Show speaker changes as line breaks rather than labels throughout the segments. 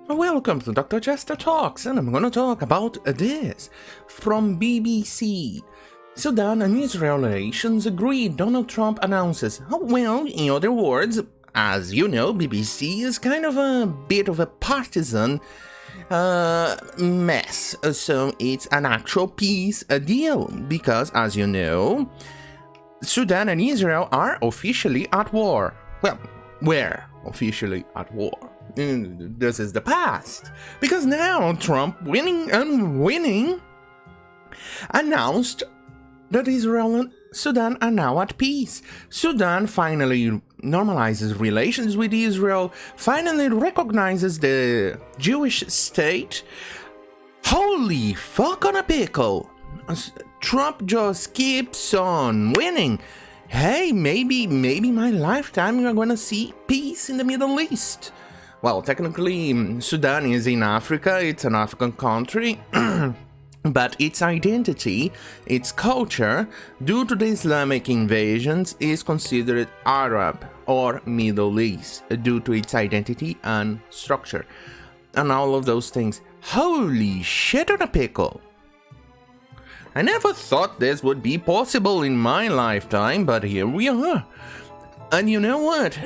Welcome to Dr. Jester Talks, and I'm gonna talk about this. From BBC. Sudan and Israel relations agreed, Donald Trump announces. Well, in other words, as you know, BBC is kind of a bit of a partisan mess, so it's an actual peace deal, because as you know, Sudan and Israel are officially at war. Well, we're officially at war. This is the past, because now Trump, winning, announced that Israel and Sudan are now at peace. Sudan finally normalizes relations with Israel, finally recognizes the Jewish state. Holy fuck on a pickle! Trump just keeps on winning. Hey, maybe my lifetime we're gonna see peace in the Middle East. Well, technically, Sudan is in Africa, it's an African country, but its identity, its culture, due to the Islamic invasions, is considered Arab or Middle East, due to its identity and structure, and all of those things. Holy shit on a pickle! I never thought this would be possible in my lifetime, but here we are. And you know what?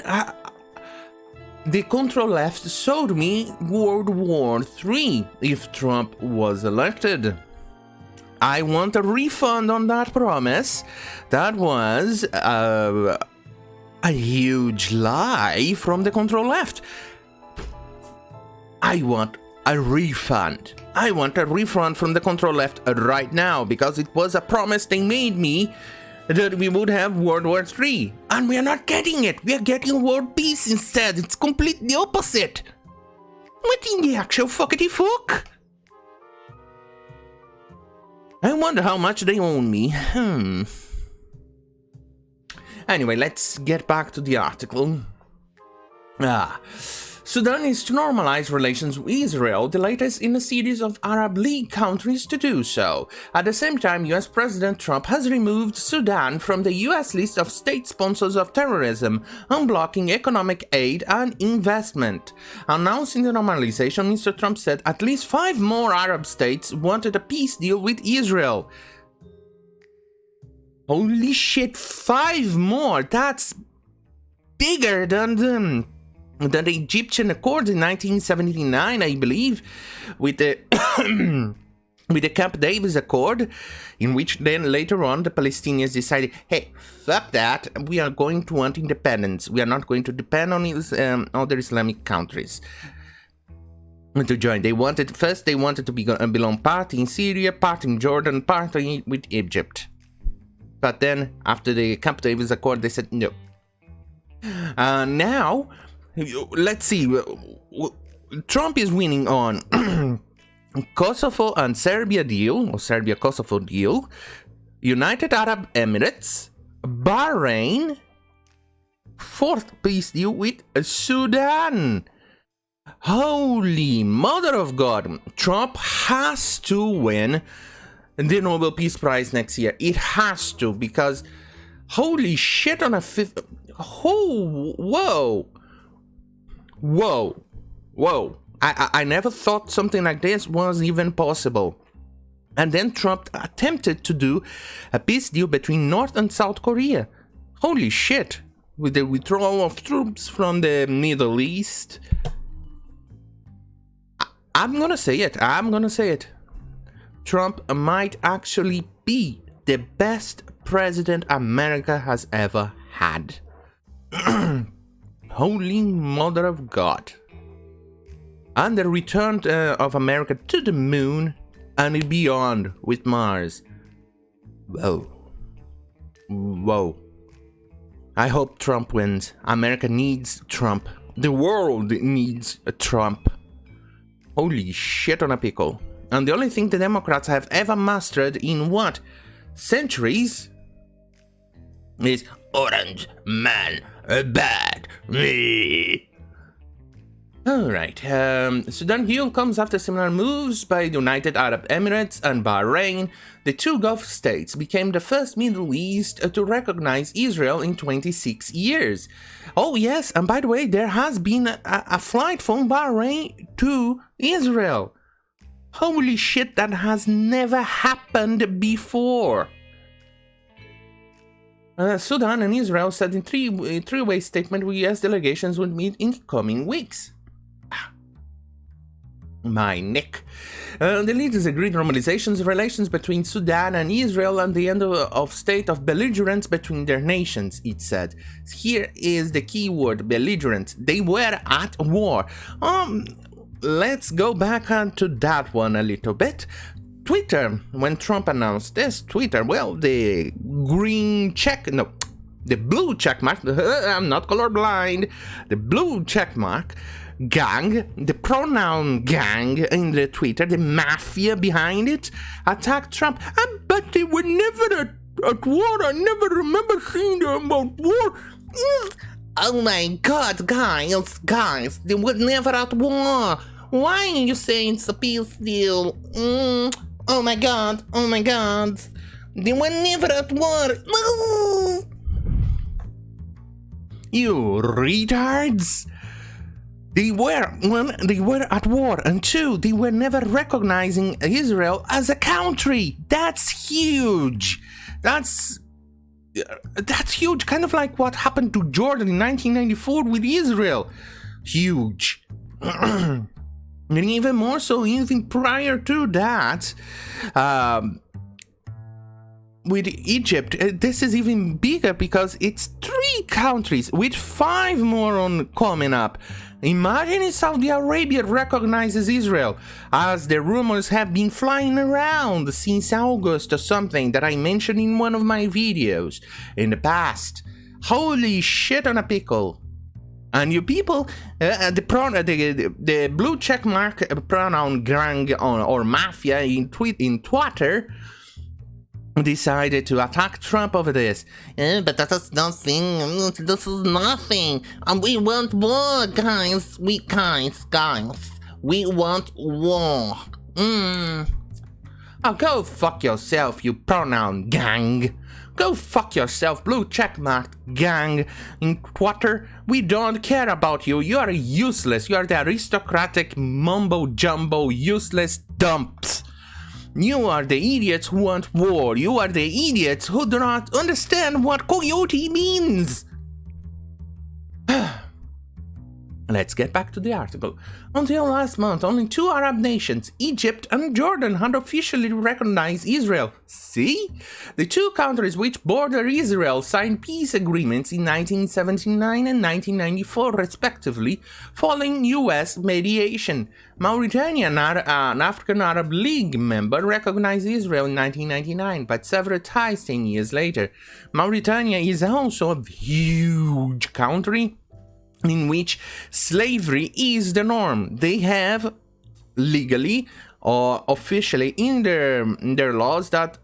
The ctrl-left sold me World War III if Trump was elected. I want a refund on that promise. That was a huge lie from the ctrl-left. I want a refund. I want a refund from the ctrl-left right now, because it was a promise they made me that we would have World War III, and we are not getting it. We are getting world peace instead. It's completely opposite. What in the actual fuckity fuck? I wonder how much they own me. Anyway, let's get back to the article. Sudan is to normalize relations with Israel, the latest in a series of Arab League countries to do so. At the same time, US President Trump has removed Sudan from the US list of state sponsors of terrorism, unblocking economic aid and investment. Announcing the normalization, Mr. Trump said at least 5 more Arab states wanted a peace deal with Israel. Holy shit, 5 more! That's bigger than the Egyptian Accord in 1979, I believe, with the with the Camp David Accord, in which then later on the Palestinians decided, hey, fuck that, we are going to want independence. We are not going to depend on other Islamic countries to join. They wanted to belong part in Syria, part in Jordan, part with Egypt. But then after the Camp David Accord, they said no. Now, let's see. Trump is winning on Kosovo and Serbia deal, or Serbia-Kosovo deal, United Arab Emirates, Bahrain, 4th peace deal with Sudan. Holy mother of God. Trump has to win the Nobel Peace Prize next year. It has to, because holy shit on a fifth. Oh, whoa. I never thought something like this was even possible. And then Trump attempted to do a peace deal between North and South Korea. Holy shit. With the withdrawal of troops from the Middle East. I'm gonna say it. Trump might actually be the best president America has ever had. Holy mother of God. And the return of America to the moon and beyond with Mars. Whoa. I hope Trump wins. America needs Trump. The world needs a Trump. Holy shit on a pickle. And the only thing the Democrats have ever mastered in what? Centuries? Is orange man bad. Alright, Sudan deal comes after similar moves by the United Arab Emirates and Bahrain. The two Gulf states became the first Middle East to recognize Israel in 26 years. Oh yes, and by the way, there has been a flight from Bahrain to Israel. Holy shit, that has never happened before. Sudan and Israel said in three-way statement with US delegations would meet in the coming weeks. My neck. The leaders agreed normalizations relations between Sudan and Israel and the end of state of belligerence between their nations, it said. Here is the key word, belligerent. They were at war. Let's go back onto that one a little bit. Twitter, when Trump announced this, Twitter, well, the blue check mark, I'm not colorblind, the blue check mark gang, the pronoun gang in the Twitter, the mafia behind it, attacked Trump. But they were never at war. I never remember seeing them about war. Oh my god, guys, they were never at war. Why are you saying it's a peace deal? Oh my god, they were never at war. You retards! They were at war, and two, they were never recognizing Israel as a country. That's huge. That's huge. Kind of like what happened to Jordan in 1994 with Israel. Huge. And even more so, even prior to that, with Egypt, this is even bigger because it's 3 countries with 5 more on coming up. Imagine if Saudi Arabia recognizes Israel, as the rumors have been flying around since August or something that I mentioned in one of my videos in the past. Holy shit on a pickle. And you people, the blue checkmark pronoun gang or mafia in Twitter decided to attack Trump over this. But that is nothing. This is nothing. We want war, guys. Guys. We want war. Oh, go fuck yourself, you pronoun gang. Go fuck yourself, blue checkmark gang. In Twitter, we don't care about you. You are useless. You are the aristocratic mumbo-jumbo useless dumps. You are the idiots who want war. You are the idiots who do not understand what coyote means. Let's get back to the article. Until last month, only 2 Arab nations, Egypt and Jordan, had officially recognized Israel. See? The 2 countries which border Israel signed peace agreements in 1979 and 1994 respectively, following US mediation. Mauritania, an African Arab League member, recognized Israel in 1999, but severed ties 10 years later. Mauritania is also a huge country in which slavery is the norm. They have legally or officially in their laws that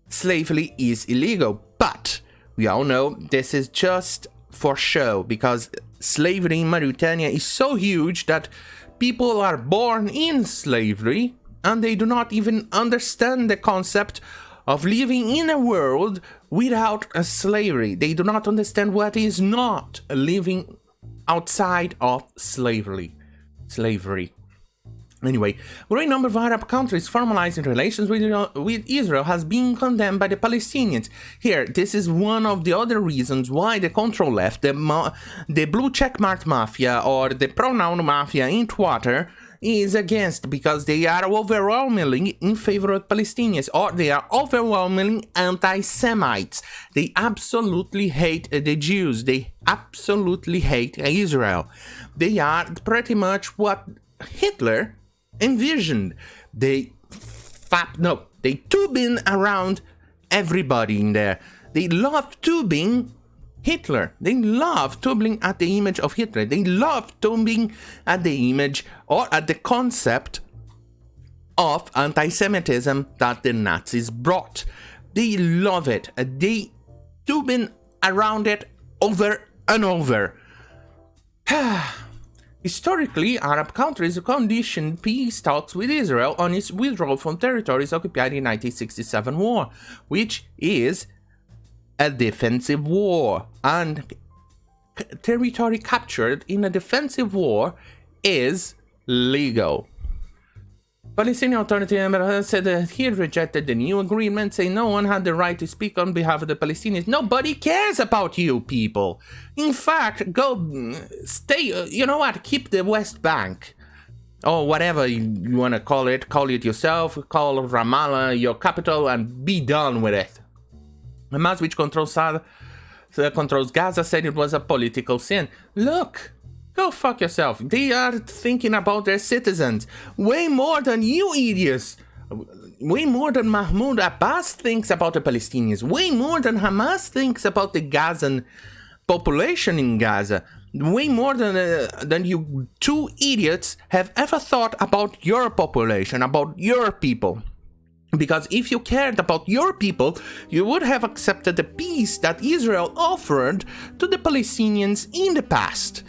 slavery is illegal. But we all know this is just for show, because slavery in Mauritania is so huge that people are born in slavery and they do not even understand the concept of living in a world without a slavery. They do not understand what is not living outside of slavery. Anyway, a great number of Arab countries formalizing relations with Israel has been condemned by the Palestinians. Here, this is one of the other reasons why the ctrl-left, the blue checkmark mafia or the pronoun mafia in Twitter is against, because they are overwhelmingly in favor of Palestinians, or they are overwhelmingly anti-Semites. They absolutely hate the Jews. They absolutely hate Israel. They are pretty much what Hitler envisioned. They tubing around everybody in there. They love tubing Hitler. They love tumbling at the image of Hitler. They love tumbling at the image or at the concept of anti-Semitism that the Nazis brought. They love it. They tubing around it over and over. Historically, Arab countries conditioned peace talks with Israel on its withdrawal from territories occupied in 1967 war, which is a defensive war, and territory captured in a defensive war is legal. Palestinian Authority member said that he rejected the new agreement, saying no one had the right to speak on behalf of the Palestinians. Nobody cares about you people. In fact, go stay, you know what, keep the West Bank. Or whatever you want to call it yourself, call Ramallah your capital, and be done with it. Hamas, which controls Gaza, said it was a political sin. Look! Go fuck yourself. They are thinking about their citizens. Way more than you idiots. Way more than Mahmoud Abbas thinks about the Palestinians. Way more than Hamas thinks about the Gazan population in Gaza. Way more than you two idiots have ever thought about your population, about your people. Because if you cared about your people, you would have accepted the peace that Israel offered to the Palestinians in the past.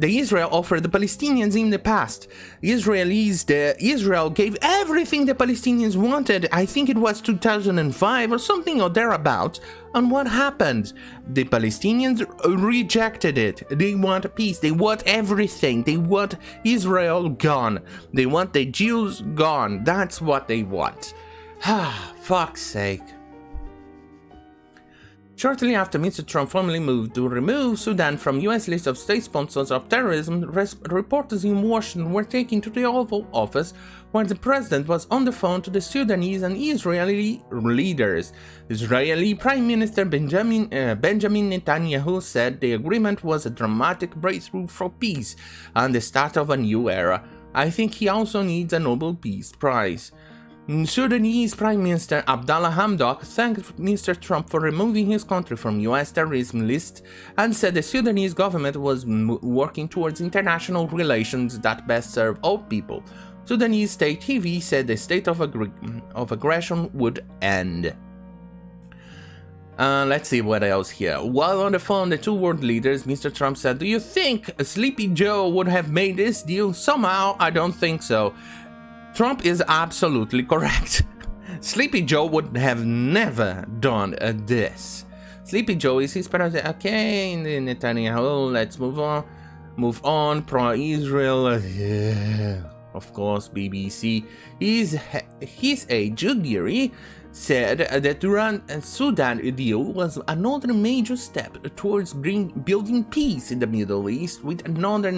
Israel offered the Palestinians in the past. Israel gave everything the Palestinians wanted. I think it was 2005 or something or thereabout. And what happened? The Palestinians rejected it. They want peace. They want everything. They want Israel gone. They want the Jews gone. That's what they want. Ah, fuck's sake. Shortly after Mr. Trump formally moved to remove Sudan from U.S. list of state sponsors of terrorism, reporters in Washington were taken to the Oval Office, where the president was on the phone to the Sudanese and Israeli leaders. Israeli Prime Minister Benjamin Netanyahu said the agreement was a dramatic breakthrough for peace and the start of a new era. I think he also needs a Nobel Peace Prize. Sudanese Prime Minister Abdallah Hamdok thanked Mr. Trump for removing his country from U.S. terrorism list and said the Sudanese government was working towards international relations that best serve all people. Sudanese state TV said the state of aggression would end. Let's see what else here. While on the phone, the two world leaders, Mr. Trump said, "Do you think Sleepy Joe would have made this deal? Somehow, I don't think so." Trump is absolutely correct. Sleepy Joe would have never done this. Sleepy Joe is his president. Okay, Netanyahu, let's move on. Pro-Israel, yeah. Of course, BBC. His Jugiri said that the Sudan deal was another major step towards building peace in the Middle East with another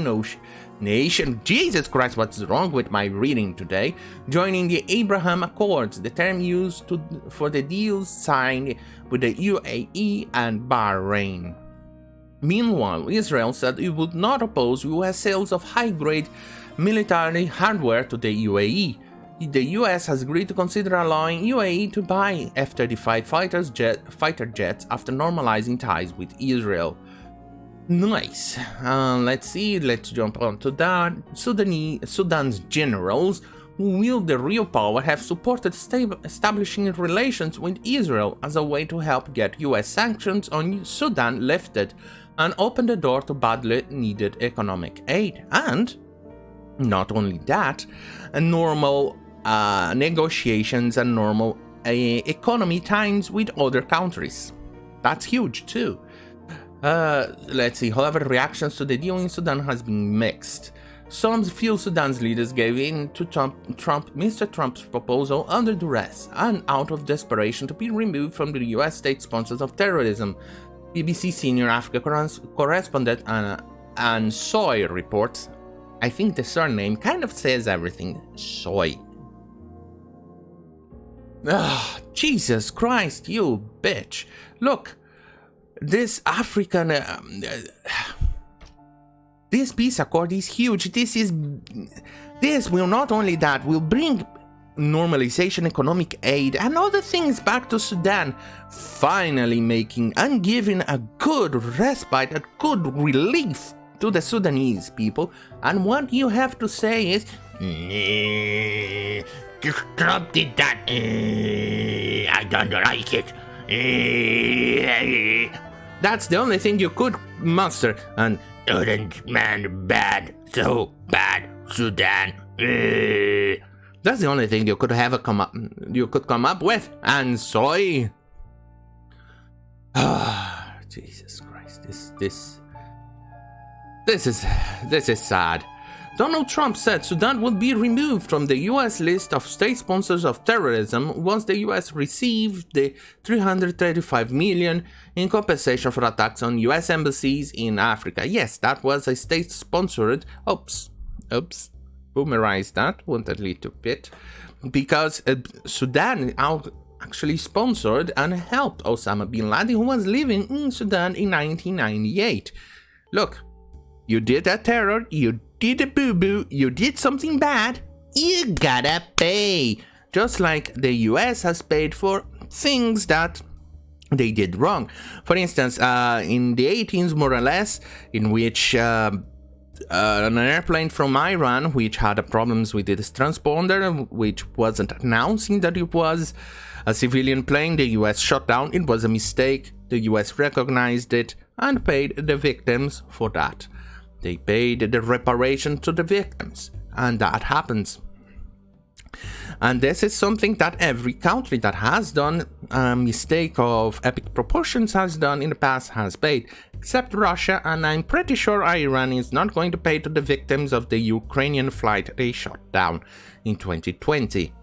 nation, Jesus Christ, what's wrong with my reading today, joining the Abraham Accords, the term used for the deals signed with the UAE and Bahrain. Meanwhile, Israel said it would not oppose US sales of high-grade military hardware to the UAE. The US has agreed to consider allowing UAE to buy F-35 fighter jets after normalizing ties with Israel. Nice. Let's jump on to that. Sudan's generals, who wield the real power, have supported establishing relations with Israel as a way to help get US sanctions on Sudan lifted and open the door to badly needed economic aid. And not only that, normal negotiations and normal economy ties with other countries. That's huge too. Let's see. However, reactions to the deal in Sudan has been mixed. Some few Sudan's leaders gave in to Mr. Trump's proposal under duress and out of desperation to be removed from the US state sponsors of terrorism. BBC senior Africa correspondent Ann Soy reports. I think the surname kind of says everything. Soy. Jesus Christ, you bitch. Look, this African... this peace accord is huge. This will not only that, will bring normalization, economic aid, and other things back to Sudan, finally making and giving a good respite, a good relief to the Sudanese people. And what you have to say is, Trump did that, I don't like it. That's the only thing you could muster, and Sudan's man bad, so bad, Sudan. That's the only thing you could come up with, and soy. Ah, Jesus Christ, this is sad. Donald Trump said Sudan would be removed from the US list of state sponsors of terrorism once the US received the $335 million in compensation for attacks on US embassies in Africa. Yes, that was a state-sponsored... Oops. Boomerized that, won't that lead to pit? Because Sudan actually sponsored and helped Osama bin Laden, who was living in Sudan in 1998. Look, you did that terror, you did a boo-boo, you did something bad, you gotta pay. Just like the US has paid for things that they did wrong. For instance, in the 18s, more or less, in which an airplane from Iran, which had problems with its transponder, which wasn't announcing that it was a civilian plane, the US shot down. It was a mistake. The US recognized it and paid the victims for that. They paid the reparation to the victims, and that happens. And this is something that every country that has done a mistake of epic proportions has done in the past has paid, except Russia, and I'm pretty sure Iran is not going to pay to the victims of the Ukrainian flight they shot down in 2020.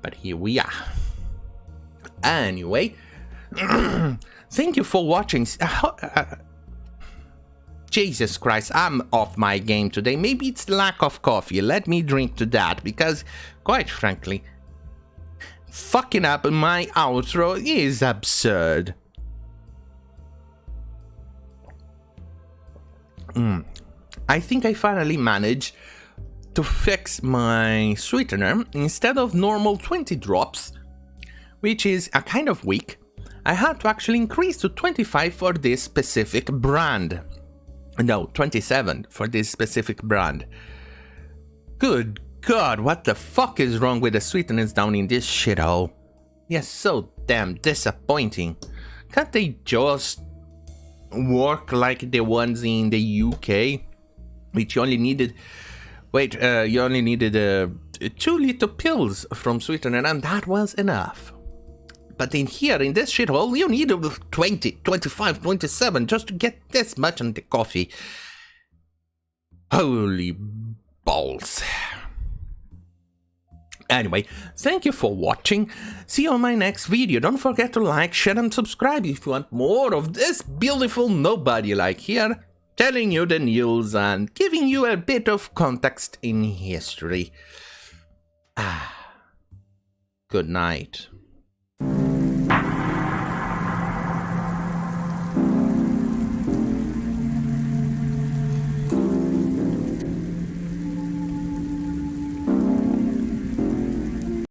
But here we are. Anyway, thank you for watching. Jesus Christ, I'm off my game today. Maybe it's lack of coffee. Let me drink to that, because, quite frankly, fucking up my outro is absurd. I think I finally managed to fix my sweetener. Instead of normal 20 drops, which is a kind of weak, I had to actually increase to 25 for this specific brand. No, 27 for this specific brand. Good God, what the fuck is wrong with the sweeteners down in this shithole? Yes, so damn disappointing. Can't they just work like the ones in the UK? Which you only needed... you only needed 2 little pills from sweetener, and that was enough. But in here, in this shithole, you need 20, 25, 27 just to get this much on the coffee. Holy balls. Anyway, thank you for watching. See you on my next video. Don't forget to like, share, and subscribe if you want more of this beautiful nobody like here, telling you the news and giving you a bit of context in history. Good night.